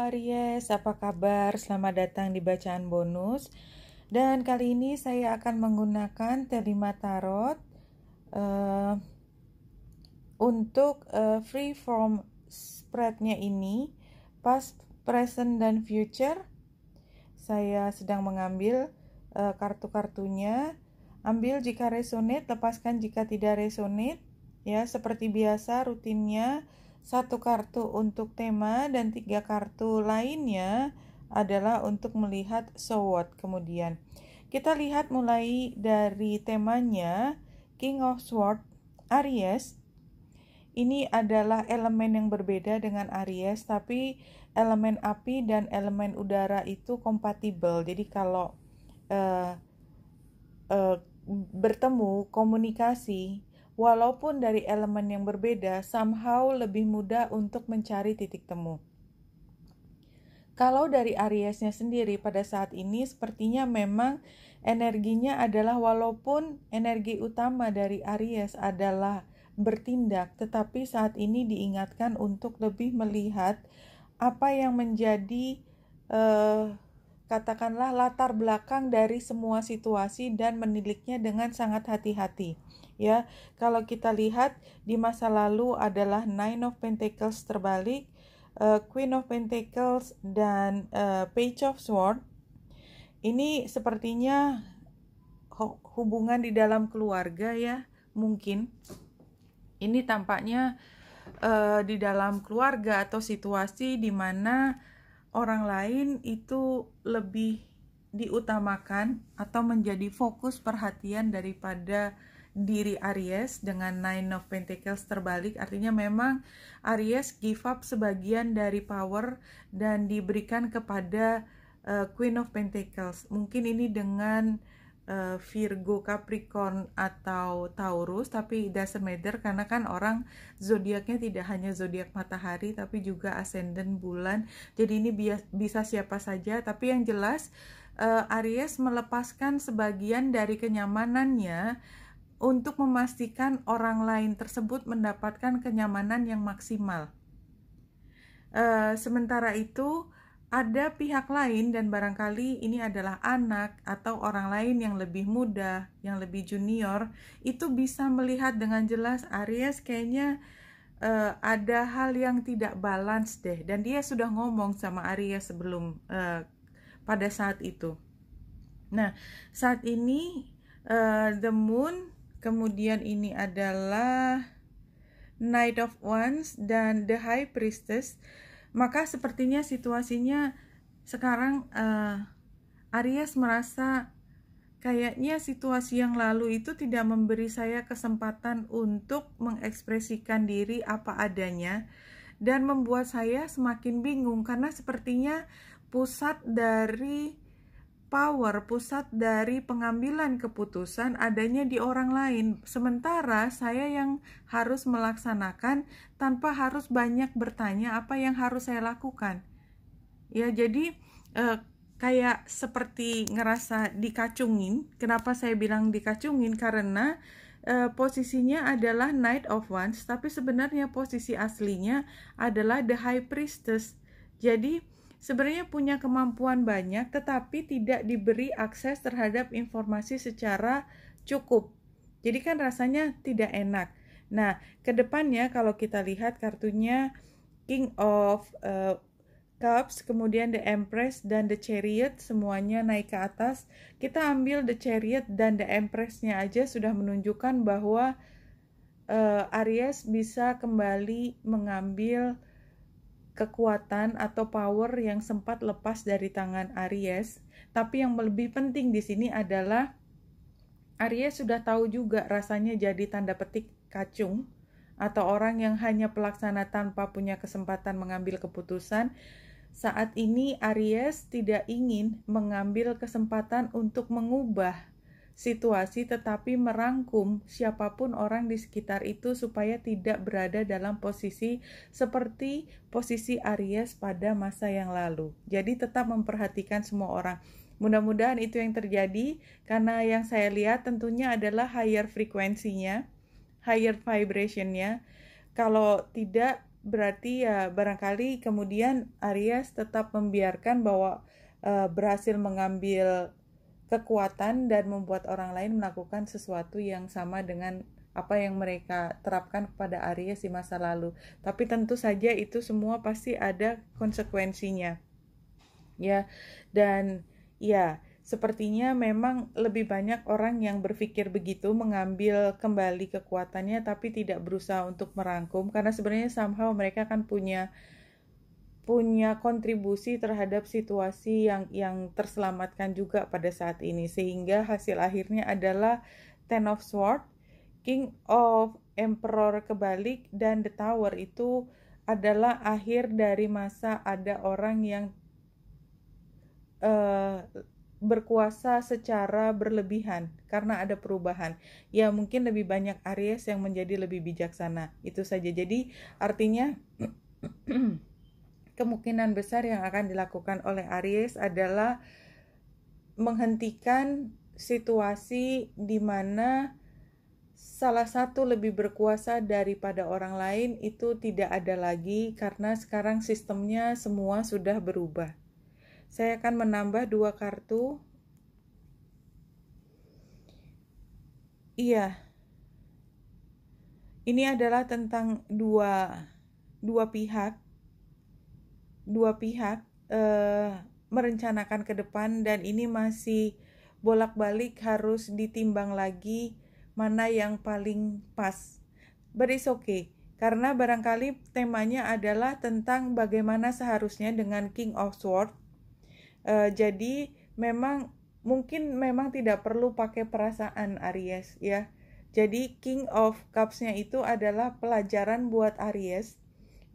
Aries, apa kabar? Selamat datang di bacaan bonus. Dan kali ini saya akan menggunakan T5 Tarot untuk free form spreadnya ini, past, present, dan future. Saya sedang mengambil kartu-kartunya. Ambil jika resonate, lepaskan jika tidak resonate. Ya, seperti biasa rutinnya. 1 kartu untuk tema dan 3 kartu lainnya adalah untuk melihat so what. Kemudian kita lihat mulai dari temanya King of Swords, Aries. Ini adalah elemen yang berbeda dengan Aries, tapi elemen api dan elemen udara itu kompatibel. Jadi kalau bertemu, komunikasi, walaupun dari elemen yang berbeda, somehow lebih mudah untuk mencari titik temu. Kalau dari Ariesnya sendiri pada saat ini sepertinya memang energinya adalah, walaupun energi utama dari Aries adalah bertindak, tetapi saat ini diingatkan untuk lebih melihat apa yang menjadi katakanlah latar belakang dari semua situasi dan meniliknya dengan sangat hati-hati. Ya, kalau kita lihat di masa lalu adalah Nine of Pentacles terbalik, Queen of Pentacles, dan Page of Swords. Ini sepertinya hubungan di dalam keluarga ya, mungkin. Ini tampaknya di dalam keluarga atau situasi di mana orang lain itu lebih diutamakan atau menjadi fokus perhatian daripada diri Aries dengan Nine of Pentacles terbalik. Artinya memang Aries give up sebagian dari power dan diberikan kepada Queen of Pentacles. Mungkin ini dengan Virgo, Capricorn, atau Taurus, tapi it doesn't matter karena kan orang zodiaknya tidak hanya zodiak matahari tapi juga ascendant bulan. Jadi ini bisa siapa saja, tapi yang jelas Aries melepaskan sebagian dari kenyamanannya untuk memastikan orang lain tersebut mendapatkan kenyamanan yang maksimal. Sementara itu ada pihak lain, dan barangkali ini adalah anak atau orang lain yang lebih muda, yang lebih junior, itu bisa melihat dengan jelas Aries kayaknya ada hal yang tidak balance deh, dan dia sudah ngomong sama Aries sebelum pada saat itu. Nah, saat ini the moon, kemudian ini adalah Knight of Wands dan the High Priestess. Maka sepertinya situasinya sekarang Aries merasa kayaknya situasi yang lalu itu tidak memberi saya kesempatan untuk mengekspresikan diri apa adanya, dan membuat saya semakin bingung karena sepertinya pusat dari power, pusat dari pengambilan keputusan adanya di orang lain, sementara saya yang harus melaksanakan tanpa harus banyak bertanya apa yang harus saya lakukan. Ya, jadi kayak seperti ngerasa dikacungin. Kenapa saya bilang dikacungin? Karena posisinya adalah Knight of Wands, tapi sebenarnya posisi aslinya adalah the High Priestess. Jadi sebenarnya punya kemampuan banyak, tetapi tidak diberi akses terhadap informasi secara cukup. Jadi kan rasanya tidak enak. Nah, kedepannya kalau kita lihat kartunya King of Cups, kemudian the Empress dan the Chariot, semuanya naik ke atas. Kita ambil the Chariot dan the Empress-nya aja sudah menunjukkan bahwa Aries bisa kembali mengambil kekuatan atau power yang sempat lepas dari tangan Aries. Tapi yang lebih penting di sini adalah Aries sudah tahu juga rasanya jadi tanda petik kacung atau orang yang hanya pelaksana tanpa punya kesempatan mengambil keputusan. Saat ini Aries tidak ingin mengambil kesempatan untuk mengubah situasi, tetapi merangkum siapapun orang di sekitar itu supaya tidak berada dalam posisi seperti posisi Aries pada masa yang lalu. Jadi tetap memperhatikan semua orang. Mudah-mudahan itu yang terjadi, karena yang saya lihat tentunya adalah higher frekuensinya, higher vibrationnya. Kalau tidak, berarti ya barangkali kemudian Aries tetap membiarkan bahwa berhasil mengambil kekuatan dan membuat orang lain melakukan sesuatu yang sama dengan apa yang mereka terapkan kepada Aries di masa lalu. Tapi tentu saja itu semua pasti ada konsekuensinya. Ya, dan ya, sepertinya memang lebih banyak orang yang berpikir begitu, mengambil kembali kekuatannya tapi tidak berusaha untuk merangkum, karena sebenarnya somehow mereka kan punya kontribusi terhadap situasi yang terselamatkan juga pada saat ini, sehingga hasil akhirnya adalah Ten of Swords, King of Emperor kebalik, dan The Tower. Itu adalah akhir dari masa ada orang yang berkuasa secara berlebihan karena ada perubahan. Ya, mungkin lebih banyak Aries yang menjadi lebih bijaksana. Itu saja. Jadi artinya kemungkinan besar yang akan dilakukan oleh Aries adalah menghentikan situasi di mana salah satu lebih berkuasa daripada orang lain itu tidak ada lagi, karena sekarang sistemnya semua sudah berubah. Saya akan menambah 2 kartu. Iya. Ini adalah tentang dua pihak merencanakan ke depan, dan ini masih bolak-balik harus ditimbang lagi mana yang paling pas. But it's okay, karena barangkali temanya adalah tentang bagaimana seharusnya dengan King of Swords. Jadi mungkin memang tidak perlu pakai perasaan Aries ya. Jadi King of Cups-nya itu adalah pelajaran buat Aries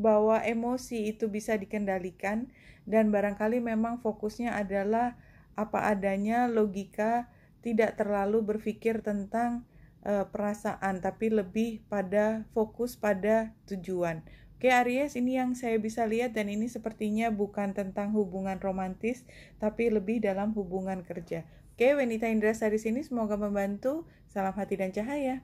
bahwa emosi itu bisa dikendalikan, dan barangkali memang fokusnya adalah apa adanya, logika, tidak terlalu berpikir tentang perasaan, tapi lebih pada fokus pada tujuan. Oke Aries, ini yang saya bisa lihat, dan ini sepertinya bukan tentang hubungan romantis, tapi lebih dalam hubungan kerja. Oke, Wenita Indrasari sini, semoga membantu. Salam hati dan cahaya.